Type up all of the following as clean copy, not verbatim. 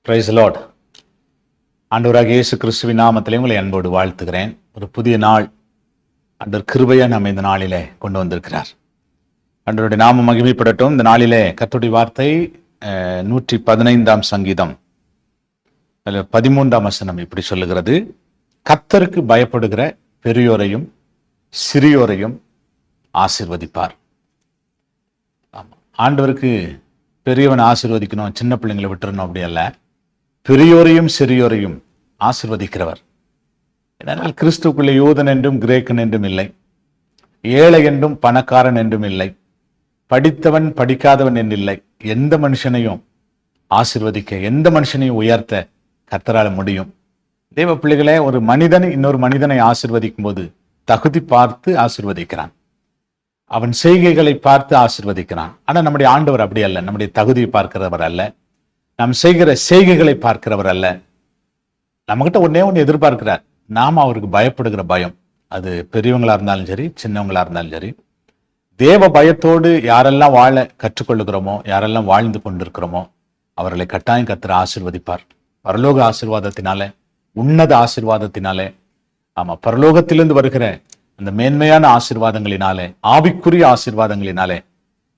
Price Lord. ஆண்டவராகிய இயேசு கிறிஸ்துவின் நாமத்திலே உங்களை அன்போடு வாழ்த்துகிறேன். ஒரு புதிய நாள் ஆண்டவர் கிருபையா நம்ம இந்த நாளிலே கொண்டு வந்திருக்கிறார். ஆண்டவருடைய நாமம் மகிமைப்படட்டும். இந்த நாளிலே கர்த்தருடைய வார்த்தை 115 சங்கீதம் 13 வசனம் இப்படி சொல்லுகிறது: கர்த்தருக்கு பயப்படுகிற பெரியோரையும் சிறியோரையும் ஆசீர்வதிப்பார். ஆண்டவருக்கு பெரியவன் ஆசீர்வதிக்கணும், சின்ன பிள்ளைங்களை விட்டுறணும் அப்படி அல்ல. பெரியோரையும் சிறியோரையும் ஆசீர்வதிக்கிறவர். ஏனென்றால் கிறிஸ்துவுக்குள்ளே யூதன் என்றும் கிரேக்கன் என்றும் இல்லை, ஏழை என்றும் பணக்காரன் என்றும் இல்லை, படித்தவன் படிக்காதவன் என்றில்லை. எந்த மனுஷனையும் ஆசீர்வதிக்க, எந்த மனுஷனையும் உயர்த்த கர்த்தரால முடியும். தேவ பிள்ளைகளே, ஒரு மனிதன் இன்னொரு மனிதனை ஆசீர்வதிக்கும் போது தகுதி பார்த்து ஆசீர்வதிக்கிறான், அவன் செய்கைகளை பார்த்து ஆசீர்வதிக்கிறான். ஆனா நம்முடைய ஆண்டவர் அப்படி அல்ல. நம்முடைய தகுதியை பார்க்கிறவர் அல்ல, நாம் செய்கிற செய்கைகளை பார்க்கிறவர் அல்ல. நம்மகிட்ட ஒன்னே ஒன்று எதிர்பார்க்கிறார், நாம் அவருக்கு பயப்படுகிற பயம். அது பெரியவங்களா இருந்தாலும் சரி, சின்னவங்களா இருந்தாலும் சரி. தேவ பயத்தோடு யாரெல்லாம் வாழ கற்றுக்கொள்ளுகிறோமோ, யாரெல்லாம் வாழ்ந்து கொண்டிருக்கிறோமோ, அவர்களை கட்டாயம் கர்த்தர் ஆசீர்வதிப்பார். பரலோக ஆசீர்வாதத்தினாலே, உன்னத ஆசீர்வாதத்தினாலே, ஆமா, பரலோகத்திலிருந்து வருகிற அந்த மேன்மையான ஆசீர்வாதங்களினாலே, ஆவிக்குரிய ஆசீர்வாதங்களினாலே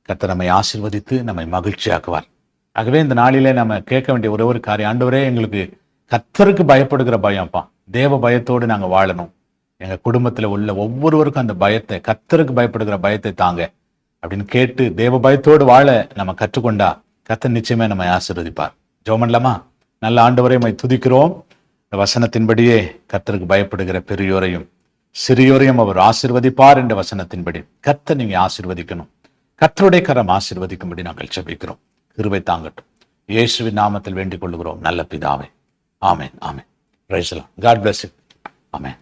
கர்த்தர் நம்மை ஆசீர்வதித்து நம்மை மகிழ்ச்சியாக்குவார். ஆகவே இந்த நாளிலே நம்ம கேட்க வேண்டிய ஒரே ஒரு காரியம்: ஆண்டவரே, எங்களுக்கு கர்த்தருக்கு பயப்படுகிற பயம்ப்பா, தேவ பயத்தோடு நாங்கள் வாழணும். எங்க குடும்பத்தில் உள்ள ஒவ்வொருவருக்கும் அந்த பயத்தை, கர்த்தருக்கு பயப்படுகிற பயத்தை தாங்க அப்படின்னு கேட்டு தேவ பயத்தோடு வாழ நம்ம கற்றுக்கொண்டா கர்த்தர் நிச்சயமே நம்மை ஆசீர்வதிப்பார். ஜெபம் பண்ணலாமா? நல்ல ஆண்டவரே, உம்மை துதிக்கிறோம். இந்த வசனத்தின்படியே கர்த்தருக்கு பயப்படுகிற பெரியோரையும் சிறியோரையும் அவர் ஆசீர்வதிப்பார் என்ற வசனத்தின்படி கர்த்தர் நீங்க ஆசீர்வதிக்கணும். கர்த்தருடைய கரம் ஆசீர்வதிக்கும்படி நாங்கள் ஜெபிக்கிறோம். கிருபை தாங்கட்டும். இயேசுவின் நாமத்தில் வேண்டிக் கொள்ளுகிறோம் நல்ல பிதாவே. Amen, amen. Praise the Lord. God bless you. Amen.